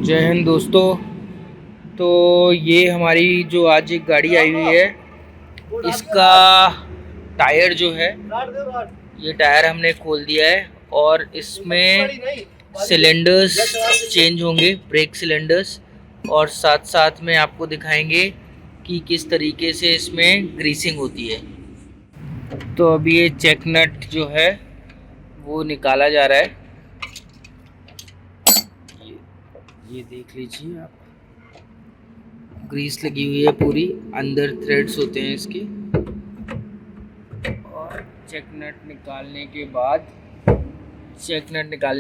जय हिंद दोस्तों। तो ये हमारी जो आज एक गाड़ी आई हुई है, इसका टायर जो है, ये टायर हमने खोल दिया है और इसमें सिलेंडर्स चेंज होंगे, ब्रेक सिलेंडर्स, और साथ साथ में आपको दिखाएंगे कि किस तरीके से इसमें ग्रीसिंग होती है। तो अभी ये चेक नट जो है वो निकाला जा रहा है। ये देख लीजिए आप, ग्रीस लगी हुई है पूरी, अंदर थ्रेड्स होते हैं इसके। और चेक नट निकालने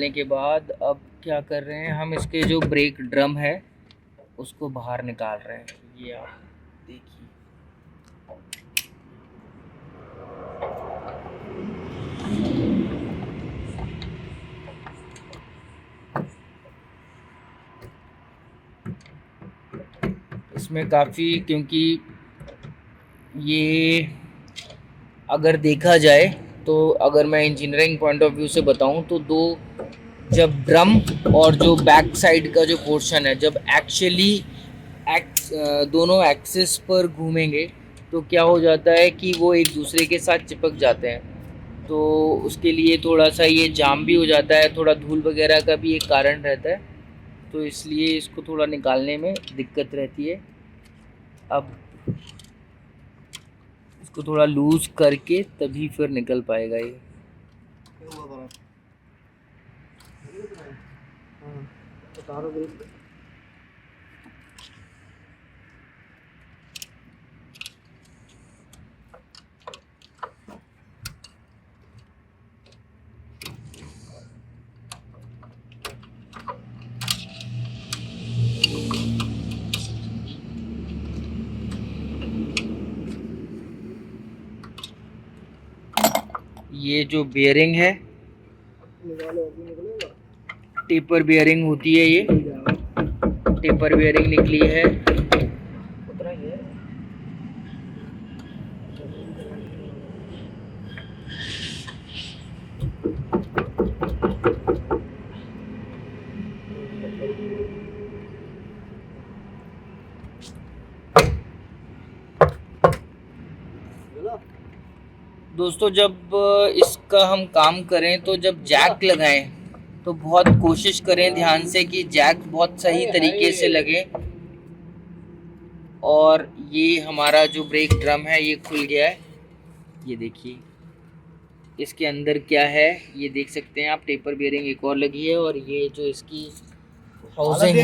के बाद अब क्या कर रहे हैं हम, इसके जो ब्रेक ड्रम है उसको बाहर निकाल रहे हैं। ये आप देखिए, इसमें काफ़ी, क्योंकि ये अगर देखा जाए तो अगर मैं इंजीनियरिंग पॉइंट ऑफ व्यू से बताऊं तो जब ड्रम और जो बैक साइड का जो पोर्शन है, जब एक्चुअली दोनों एक्सिस पर घूमेंगे तो क्या हो जाता है कि वो एक दूसरे के साथ चिपक जाते हैं। तो उसके लिए थोड़ा सा ये जाम भी हो जाता है, थोड़ा धूल वगैरह का भी एक कारण रहता है, तो इसलिए इसको थोड़ा निकालने में दिक्कत रहती है। अब इसको थोड़ा लूज करके तभी फिर निकल पाएगा ये। ये जो बेयरिंग है, टेपर बेयरिंग होती है, ये टेपर बेयरिंग निकली है। दोस्तों, जब इसका हम काम करें तो जब जैक लगाएं तो बहुत कोशिश करें ध्यान से कि जैक बहुत सही तरीके से लगे। और ये हमारा जो ब्रेक ड्रम है ये खुल गया है, ये देखिए इसके अंदर क्या है ये देख सकते हैं आप। टेपर बियरिंग एक और लगी है, और ये जो इसकी हाउसिंग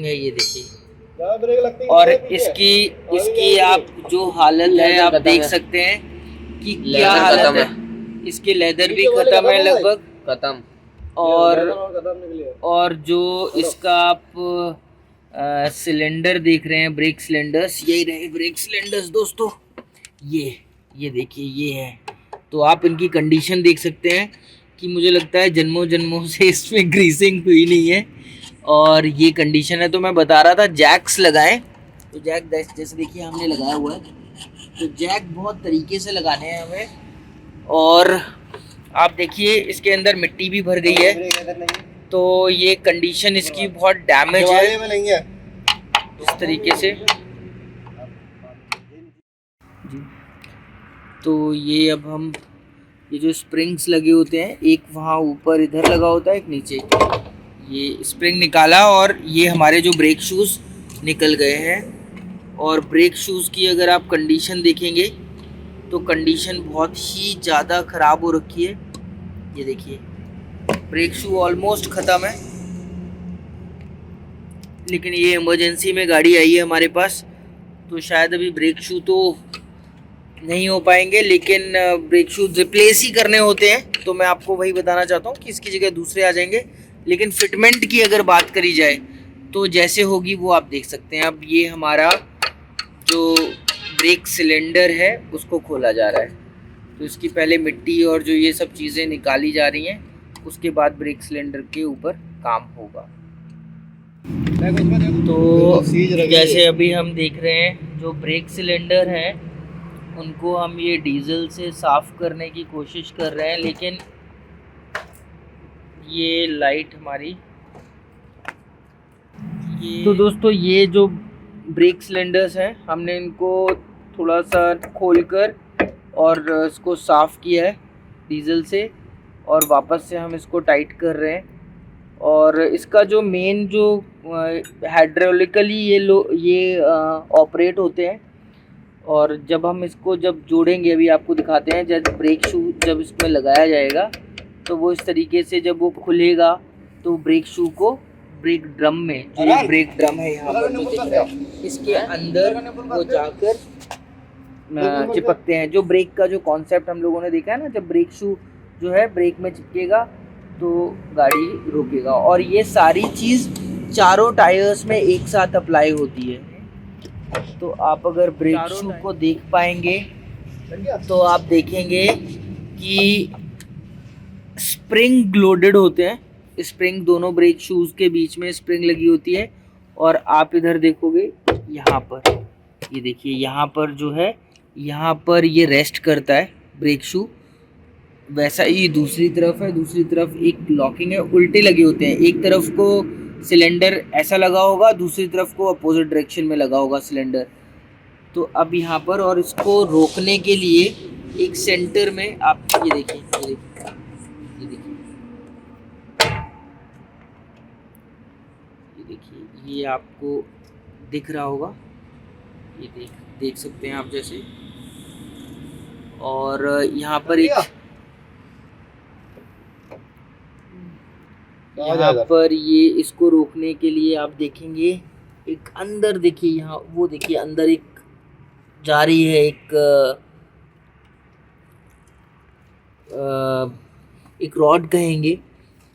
है ये देखिए। और इसकी आप जो हालत है आप देख सकते हैं कि क्या हालत है। इसके लेदर भी खत्म है, लगभग खत्म। और जो इसका आप सिलेंडर देख रहे हैं, ब्रेक सिलेंडर्स, यही रहे ब्रेक सिलेंडर्स दोस्तों। ये देखिए, ये है। तो आप इनकी कंडीशन देख सकते हैं कि मुझे लगता है जन्मों जन्मों से इसमें ग्रीसिंग हुई नहीं है, और ये कंडीशन है। तो मैं बता रहा था जैक्स लगाएं, तो जैक जैसे देखिए हमने लगाया हुआ है, तो जैक बहुत तरीके से लगाने हैं हमें। और आप देखिए इसके अंदर मिट्टी भी भर गई है, तो ये कंडीशन इसकी बहुत डैमेज है इस तरीके से जी। तो ये अब हम, ये जो स्प्रिंग्स लगे होते हैं, एक वहाँ ऊपर इधर लगा होता है, एक नीचे, ये स्प्रिंग निकाला और ये हमारे जो ब्रेक शूज़ निकल गए हैं। और ब्रेक शूज़ की अगर आप कंडीशन देखेंगे तो कंडीशन बहुत ही ज़्यादा ख़राब हो रखी है। ये देखिए ब्रेक शू ऑलमोस्ट ख़त्म है, लेकिन ये इमरजेंसी में गाड़ी आई है हमारे पास, तो शायद अभी ब्रेक शू तो नहीं हो पाएंगे, लेकिन ब्रेक शूज रिप्लेस ही करने होते हैं। तो मैं आपको वही बताना चाहता हूँ कि इसकी जगह दूसरे आ जाएंगे। लेकिन फिटमेंट की अगर बात करी जाए तो जैसे होगी वो आप देख सकते हैं। अब ये हमारा जो ब्रेक सिलेंडर है उसको खोला जा रहा है, तो इसकी पहले मिट्टी और जो ये सब चीज़ें निकाली जा रही हैं, उसके बाद ब्रेक सिलेंडर के ऊपर काम होगा। तो जैसे अभी हम देख रहे हैं, जो ब्रेक सिलेंडर हैं उनको हम ये डीजल से साफ़ करने की कोशिश कर रहे हैं, लेकिन ये लाइट हमारी तो दोस्तों ये जो ब्रेक सिलेंडर्स हैं हमने इनको थोड़ा सा खोलकर और इसको साफ़ किया है डीजल से, और वापस से हम इसको टाइट कर रहे हैं। और इसका जो मेन जो हाइड्रोलिकली ये ऑपरेट होते हैं, और जब हम इसको जब जोड़ेंगे, अभी आपको दिखाते हैं, जब ब्रेक शू जब इसमें लगाया जाएगा तो वो इस तरीके से जब वो खुलेगा तो ब्रेक शू को ब्रेक ड्रम में, जो ये ब्रेक ड्रम है यहाँ पर जो दिख रहा है, इसके अंदर वो जाकर चिपकते हैं। जो ब्रेक का जो कॉन्सेप्ट हम लोगों ने देखा है ना, जब ब्रेक शू जो है ब्रेक में चिपकेगा तो गाड़ी रोकेगा। और ये सारी चीज़ चारों टायर्स में एक साथ अप्लाई होती है। तो आप अगर ब्रेक शू को देख पाएंगे तो आप देखेंगे कि स्प्रिंग लोडेड होते हैं। स्प्रिंग दोनों ब्रेक शूज़ के बीच में स्प्रिंग लगी होती है। और आप इधर देखोगे यहाँ पर, ये देखिए यहाँ पर जो है, यहाँ पर ये रेस्ट करता है ब्रेक शू। वैसा ही दूसरी तरफ है, दूसरी तरफ एक लॉकिंग है, उल्टे लगे होते हैं। एक तरफ को सिलेंडर ऐसा लगा होगा, दूसरी तरफ को अपोजिट डायरेक्शन में लगा होगा सिलेंडर। तो अब यहाँ पर, और इसको रोकने के लिए एक सेंटर में आप ये देखिए, ये देखिए, ये देखिए, ये देखिए, ये आपको दिख रहा होगा, ये देख सकते हैं आप जैसे। और यहाँ पर एक यहाँ पर ये इसको रोकने के लिए आप देखेंगे एक अंदर, देखिए यहाँ, वो देखिए अंदर एक जा रही है, एक रॉड कहेंगे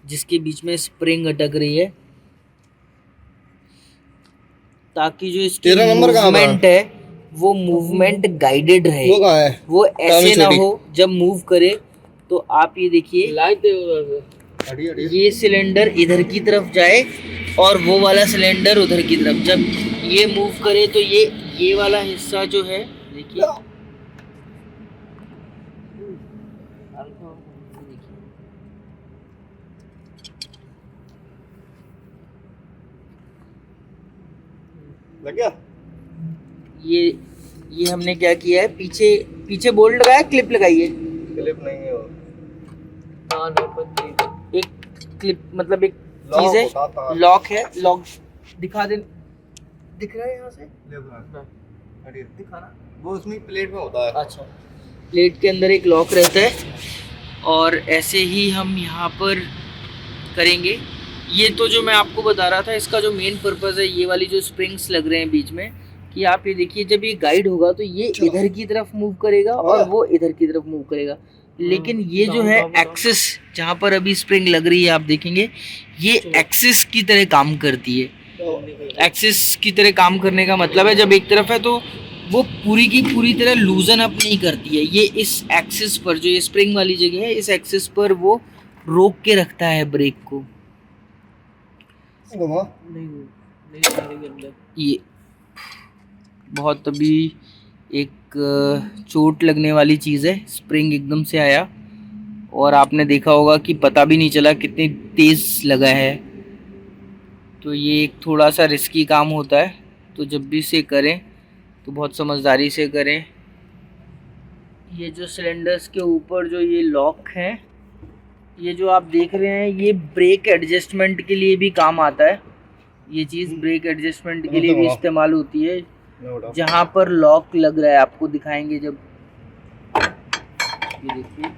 जिसके बीच में स्प्रिंग अटक रही है, ताकि जो इसकी मूवमेंट है वो मूवमेंट गाइडेड रहे, वो ऐसे ना हो जब मूव करे। तो आप ये देखिए, ये सिलेंडर इधर की तरफ जाए और वो वाला सिलेंडर उधर की तरफ, जब ये मूव करे तो ये वाला हिस्सा जो है, देखिए, लग गया। ये हमने क्या किया है, पीछे बोल्ट लगाया, क्लिप लगाई है, क्लिप नहीं है वो, एक क्लिप मतलब एक चीज है, लॉक है, लॉक दिखा दे, दिख रहा है यहाँ से, दिखाना, वो उसमें प्लेट में होता है। अच्छा, प्लेट के अंदर एक लॉक रहता है। और ऐसे ही हम यहाँ पर करेंगे। ये तो जो मैं आपको बता रहा था, इसका जो मेन पर्पज़ है, ये वाली जो स्प्रिंग्स लग रहे हैं बीच में, कि आप ये देखिए, जब ये गाइड होगा तो ये इधर की तरफ मूव करेगा और वो इधर की तरफ मूव करेगा। लेकिन ये जो है एक्सिस, जहाँ पर अभी स्प्रिंग लग रही है, आप देखेंगे ये एक्सिस की तरह काम करती है। एक्सिस की तरह काम करने का मतलब है, जब एक तरफ है तो वो पूरी की पूरी तरह लूजन अप नहीं करती है। ये इस एक्सिस पर, जो ये स्प्रिंग वाली जगह है, इस एक्सिस पर वो रोक के रखता है ब्रेक को। ये बहुत अभी एक चोट लगने वाली चीज़ है, स्प्रिंग एकदम से आया और आपने देखा होगा कि पता भी नहीं चला कितनी तेज़ लगा है। तो ये एक थोड़ा सा रिस्की काम होता है, तो जब भी इसे करें तो बहुत समझदारी से करें। ये जो सिलेंडर्स के ऊपर जो ये लॉक हैं, ये जो आप देख रहे हैं, ये ब्रेक एडजस्टमेंट के लिए भी काम आता है। ये चीज़ ब्रेक एडजस्टमेंट के लिए भी इस्तेमाल होती है। जहाँ पर लॉक लग रहा है, आपको दिखाएंगे जब, ये देखिए,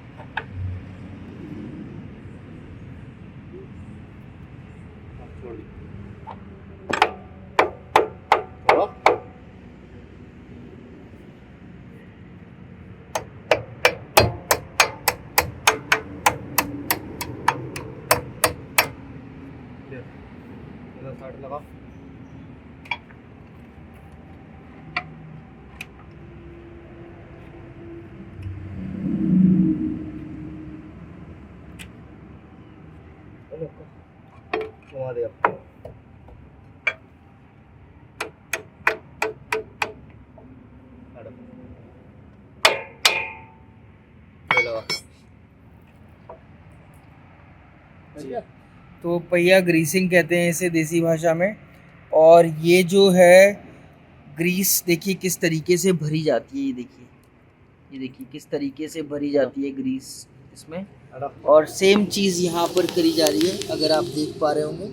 लगा। घुमा दे आप। तो पहिया ग्रीसिंग कहते हैं इसे देसी भाषा में। और ये जो है ग्रीस देखिए किस तरीके से भरी जाती है, ये देखिए किस तरीके से भरी जाती है ग्रीस इसमें। और सेम चीज़ यहाँ पर करी जा रही है, अगर आप देख पा रहे होंगे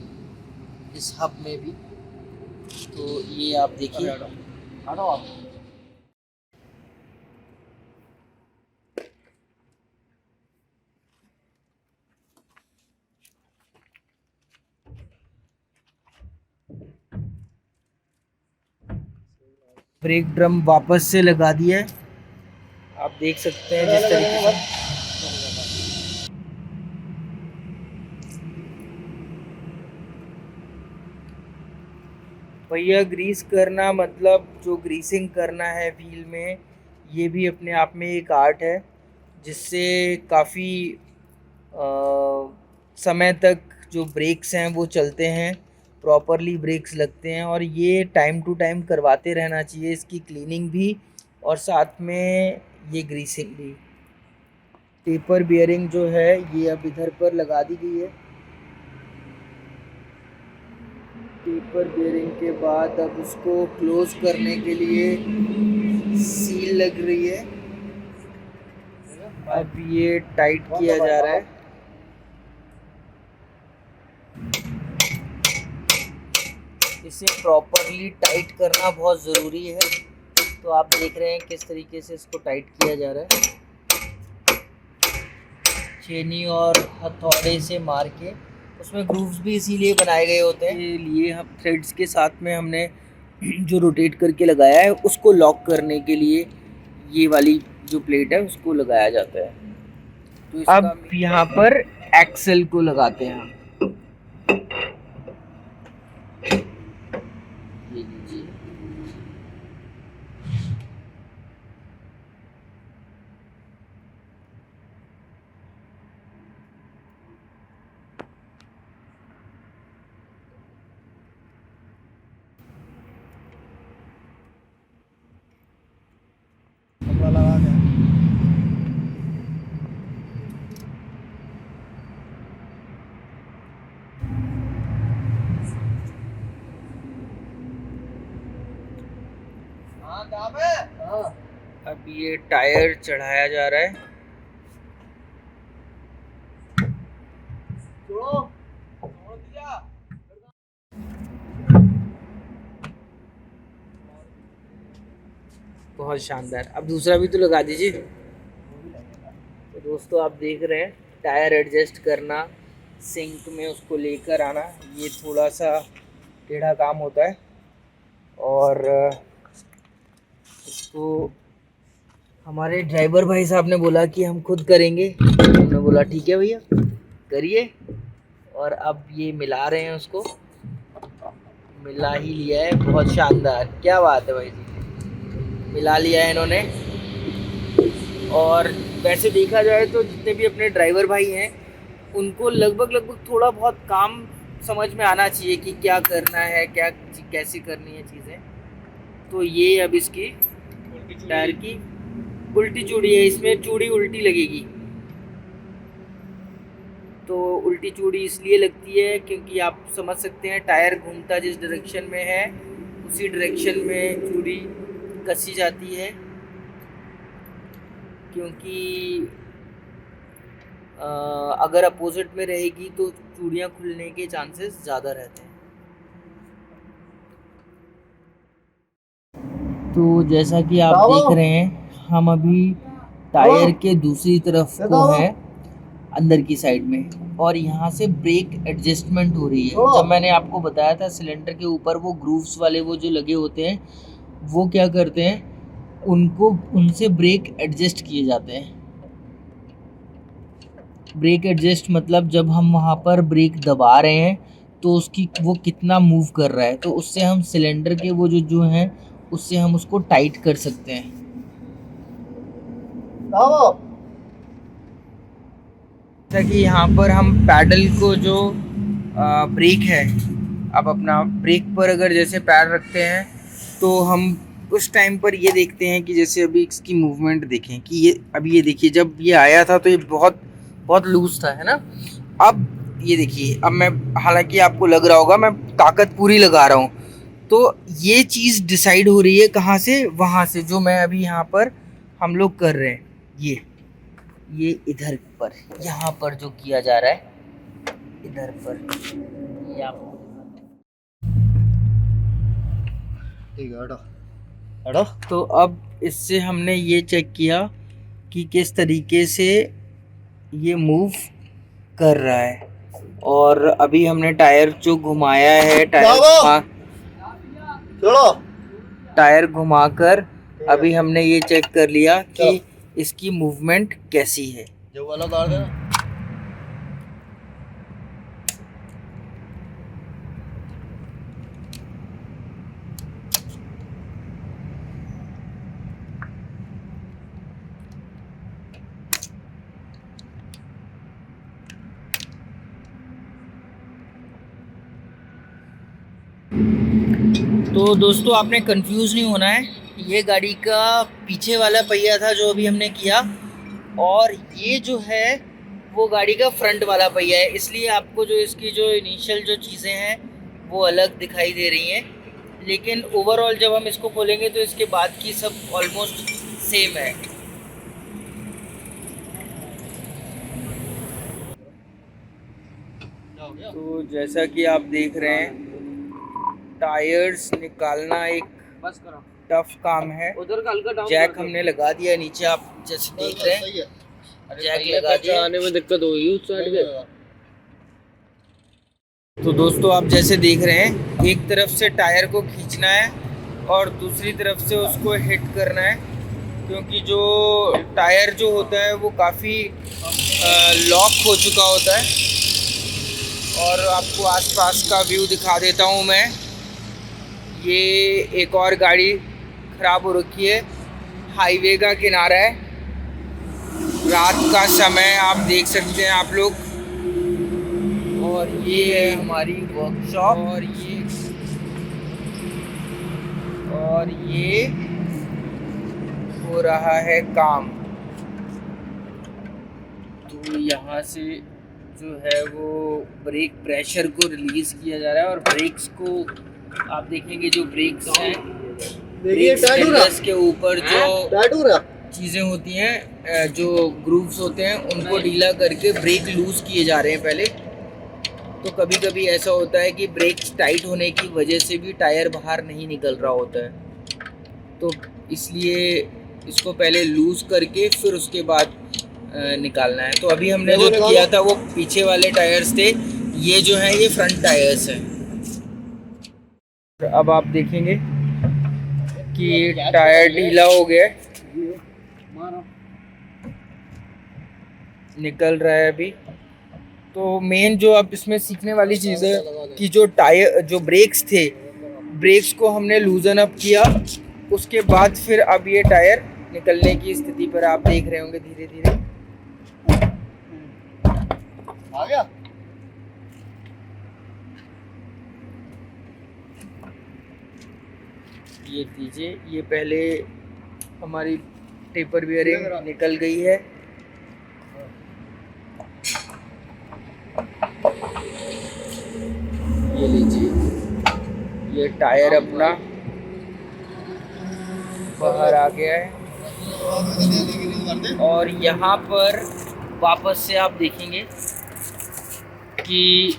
इस हब में भी। तो ये आप देखिए, ब्रेक ड्रम वापस से लगा दिया है, आप देख सकते हैं जिस तरीके से। भैया ग्रीस करना मतलब जो ग्रीसिंग करना है व्हील में, ये भी अपने आप में एक आर्ट है, जिससे काफ़ी समय तक जो ब्रेक्स हैं वो चलते हैं, प्रॉपरली ब्रेक्स लगते हैं। और ये टाइम टू टाइम करवाते रहना चाहिए, इसकी क्लीनिंग भी और साथ में ये ग्रीसिंग भी। टेपर बियरिंग जो है ये अब इधर पर लगा दी गई है। टेपर बियरिंग के बाद अब उसको क्लोज करने के लिए सील लग रही है। अब ये टाइट किया जा रहा है। इसे प्रॉपरली टाइट करना बहुत ज़रूरी है। तो आप देख रहे हैं किस तरीके से इसको टाइट किया जा रहा है, छेनी और हथौड़े से मार के। उसमें ग्रूव्स भी इसीलिए बनाए गए होते हैं, ये लिए हम थ्रेड्स के साथ में हमने जो रोटेट करके लगाया है उसको लॉक करने के लिए ये वाली जो प्लेट है उसको लगाया जाता है। तो अब यहाँ पर एक्सेल को लगाते हैं हम। ये लीजिए, लगा के अब ये टायर चढ़ाया जा रहा है। बहुत शानदार, अब दूसरा भी तो लगा दीजिए। तो दोस्तों आप देख रहे हैं टायर एडजस्ट करना, सिंक में उसको लेकर आना, ये थोड़ा सा टेढ़ा काम होता है। और इसको हमारे ड्राइवर भाई साहब ने बोला कि हम खुद करेंगे, हमने बोला ठीक है भैया करिए। और अब ये मिला रहे हैं, उसको मिला ही लिया है। बहुत शानदार, क्या बात है भाई जी, मिला लिया है इन्होंने। और वैसे देखा जाए तो जितने भी अपने ड्राइवर भाई हैं उनको लगभग थोड़ा बहुत काम समझ में आना चाहिए कि क्या करना है, क्या कैसे करनी है चीज़ें। तो ये अब इसकी टायर की उल्टी चूड़ी है, इसमें चूड़ी उल्टी लगेगी। तो उल्टी चूड़ी इसलिए लगती है क्योंकि आप समझ सकते हैं टायर घूमता जिस डायरेक्शन में है उसी डायरेक्शन में चूड़ी कसी जाती है, क्योंकि अगर अपोजिट में रहेगी तो चूड़ियाँ खुलने के चांसेस ज़्यादा रहते हैं। तो जैसा कि आप देख रहे हैं हम अभी टायर के दूसरी तरफ को हैं, अंदर की साइड में, और यहाँ से ब्रेक एडजस्टमेंट हो रही है। जब मैंने आपको बताया था सिलेंडर के ऊपर वो ग्रूव्स वाले वो जो लगे होते हैं वो क्या करते हैं, उनको उनसे ब्रेक एडजस्ट किए जाते हैं। ब्रेक एडजस्ट मतलब जब हम वहाँ पर ब्रेक दबा रहे हैं तो उसकी वो कितना मूव कर रहा है, तो उससे हम सिलेंडर के वो जो हैं उससे हम उसको टाइट कर सकते हैं। जैसा कि यहाँ पर हम पैडल को जो ब्रेक है, अब अपना ब्रेक पर अगर जैसे पैर रखते हैं तो हम उस टाइम पर ये देखते हैं कि जैसे अभी इसकी मूवमेंट देखें कि ये अभी ये देखिए जब ये आया था तो ये बहुत बहुत लूज था, है ना। अब ये देखिए, अब मैं हालांकि आपको लग रहा होगा मैं ताकत पूरी लगा रहा हूँ, तो ये चीज़ डिसाइड हो रही है कहाँ से, वहाँ से, जो मैं अभी यहाँ पर हम लोग कर रहे हैं। ये इधर पर, यहाँ पर जो किया जा रहा है, इधर पर, ये आपको ठीक है, हटो। तो अब इससे हमने ये चेक किया कि किस तरीके से ये मूव कर रहा है। और अभी हमने टायर जो घुमाया है, टायर घुमाकर अभी हमने ये चेक कर लिया कि इसकी मूवमेंट कैसी है। जो वाला उतार देना। तो दोस्तों आपने कंफ्यूज नहीं होना है, ये गाड़ी का पीछे वाला पहिया था जो अभी हमने किया, और ये जो है वो गाड़ी का फ्रंट वाला पहिया है, इसलिए आपको जो इसकी जो इनिशियल जो चीज़ें हैं वो अलग दिखाई दे रही हैं, लेकिन ओवरऑल जब हम इसको खोलेंगे तो इसके बाद की सब ऑलमोस्ट सेम है। तो जैसा कि आप देख रहे हैं, टायर्स निकालना एक टफ काम है। जैक हमने लगा दिया नीचे, आप जैसे देख रहे हैं, जैक लगा दिया। आने में दिक्कत होगी उस साइड के। तो दोस्तों आप जैसे देख रहे हैं, एक तरफ से टायर को खींचना है और दूसरी तरफ से उसको हिट करना है, क्योंकि जो टायर जो होता है वो काफ़ी लॉक हो चुका होता है। और आपको आसपास का व्यू दिखा देता हूँ मैं। ये एक और गाड़ी ख़राब हो रखी है, हाईवे का किनारा है, रात का समय आप देख सकते हैं आप लोग। और ये है हमारी वर्कशॉप, और ये हो रहा है काम। तो यहाँ से जो है वो ब्रेक प्रेशर को रिलीज़ किया जा रहा है, और ब्रेक्स को आप देखेंगे, जो ब्रेक्स हैं, ब्रेक्स के ऊपर जो चीज़ें होती हैं, जो ग्रूव्स होते हैं, उनको ढीला करके ब्रेक लूज़ किए जा रहे हैं पहले। तो कभी कभी ऐसा होता है कि ब्रेक्स टाइट होने की वजह से भी टायर बाहर नहीं निकल रहा होता है, तो इसलिए इसको पहले लूज़ करके फिर उसके बाद निकालना है। तो अभी हमने जो किया था वो पीछे वाले टायर्स थे, ये जो हैं ये फ्रंट टायर्स हैं। अब आप देखेंगे कि टायर ढीला हो गया है, निकल रहा है अभी। तो मेन जो अब इसमें सीखने वाली चीज़ है कि जो टायर, जो ब्रेक्स थे, ब्रेक्स को हमने लूजन अप किया, उसके बाद फिर अब ये टायर निकलने की स्थिति पर आप देख रहे होंगे धीरे धीरे। आ गया। ये दीजिए, ये पहले हमारी टेपर बियरिंग निकल गई है। ये लीजिए, ये टायर अपना बाहर आ गया है। और यहाँ पर वापस से आप देखेंगे कि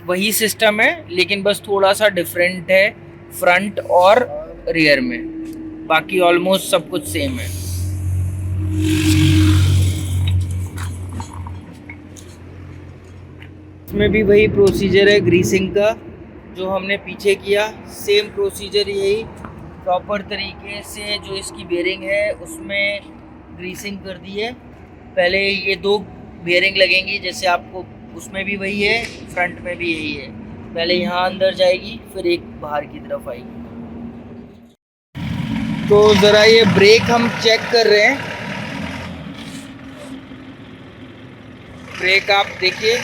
वही सिस्टम है, लेकिन बस थोड़ा सा डिफरेंट है फ्रंट और रियर में, बाकी ऑलमोस्ट सब कुछ सेम है। इसमें भी वही प्रोसीजर है ग्रीसिंग का जो हमने पीछे किया, सेम प्रोसीजर, यही प्रॉपर तरीके से जो इसकी बेयरिंग है उसमें ग्रीसिंग कर दी है। पहले ये 2 बेयरिंग लगेंगी, जैसे आपको उसमें भी वही है, फ्रंट में भी यही है। पहले यहाँ अंदर जाएगी, फिर एक बाहर की तरफ आएगी। तो ज़रा ये ब्रेक हम चेक कर रहे हैं। ब्रेक आप देखिए,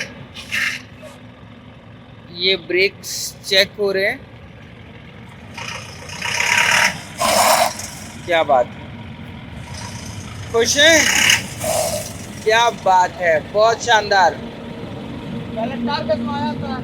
ये ब्रेक्स चेक हो रहे हैं। क्या बात है, खुश हैं? क्या बात है, बहुत शानदार। पहले टायर कसवाया था।